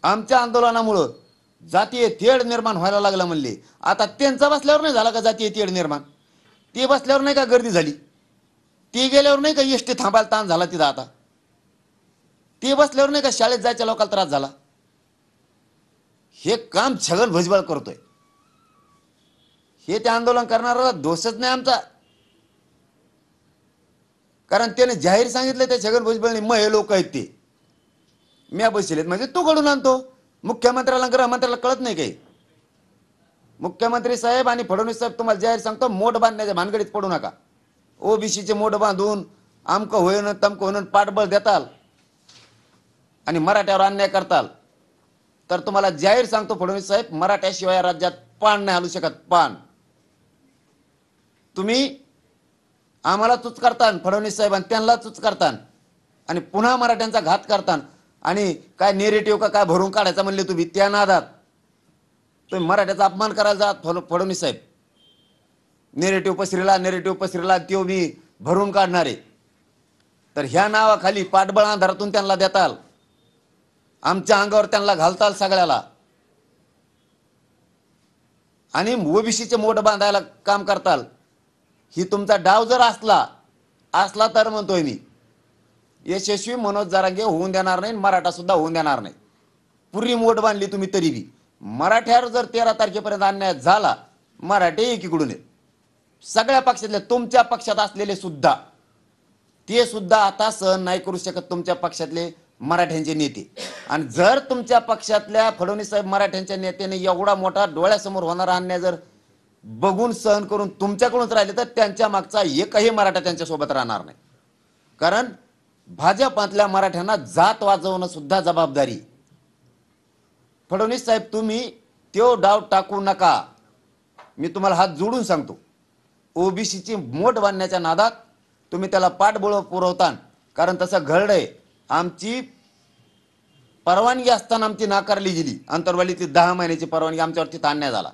आमच्या आंदोलनामुळे जातीय तेढ निर्माण व्हायला लागला म्हणले। आता त्यांचा बसल्यावर नाही झाला का जातीय तेढ निर्माण? ते बसल्यावर नाही का गर्दी झाली? ते गेल्यावर नाही का एसटी थांबायला ताण झाला तिथं? आता ते बसल्यावर नाही का शाळेत जायच्या लोकांना त्रास झाला? हे काम छगन भुजबळ करतोय। हे ते आंदोलन करणारा दोषच नाही आमचा, कारण त्याने जाहीर सांगितलं त्या छगन भुजबळने मग हे लोक आहेत ते म्या बसलेत म्हणजे तू घडून आणतो। मुख्यमंत्र्याला गृहमंत्र्याला कळत नाही काही? मुख्यमंत्री साहेब आणि फडणवीस साहेब तुम्हाला जाहीर सांगतो, मोठ बांधण्याच्या भानगडीत पडू नका। ओबीसीचे मोठ बांधून आमक होईन तमक होईन पाठबळ देताल आणि मराठ्यावर अन्याय करताल तर तुम्हाला जाहीर सांगतो फडणवीस साहेब, मराठ्याशिवाय राज्यात पान नाही हलू शकत। पान तुम्ही आम्हाला चूच करतान, फडणवीस साहेब आणि त्यांना चूच करतान आणि पुन्हा मराठ्यांचा घात करतान आणि काय नेरेटिव्ह का काय भरून काढायचा म्हणले तुम्ही त्या नादात तुम्ही मराठ्याचा अपमान करायला जात फडणवीस साहेब। नेरेटिव्ह पसरीला त्यो मी भरून काढणारे तर ह्या नावाखाली पाठबळ अंधारातून त्यांना देताल, आमच्या अंगावर त्यांना घालताल सगळ्याला आणि ओबीसीचे मोठ बांधायला काम करताल। ही तुमचा डाव जर असला तर म्हणतोय मी यशस्वी मनोज जरांगे होऊन देणार नाही, मराठा सुद्धा होऊन देणार नाही। पुरी मोठ बांधली तुम्ही तरी बी मराठ्यावर जर 13 तारखेपर्यंत अन्याय झाला, मराठे एकीकडून आहेत सगळ्या पक्षातले, तुमच्या पक्षात असलेले सुद्धा ते सुद्धा आता सहन नाही करू शकत तुमच्या पक्षातले मराठ्यांचे नेते। आणि जर तुमच्या पक्षातल्या फडणवीस साहेब मराठ्यांच्या नेत्याने एवढा मोठा डोळ्यासमोर होणारा अन्याय जर बघून सहन करून तुमच्याकडूनच राहिले तर त्यांच्या मागचा एकही मराठा त्यांच्या सोबत राहणार नाही। कारण भाजपातल्या मराठ्यांना जात वाजवणं सुद्धा जबाबदारी। फडणवीस साहेब तुम्ही तो डाव टाकू नका, मी तुम्हाला हात जोडून सांगतो। ओबीसीची मोठ बांधण्याच्या नादात तुम्ही त्याला पाठबळ पुरवतान, कारण तसं घडलंय। आमची परवानगी असताना आमची नाकारली गेली, अंतरवालीची 10 महिन्याची परवानगी आमच्यावरती अन्याय झाला।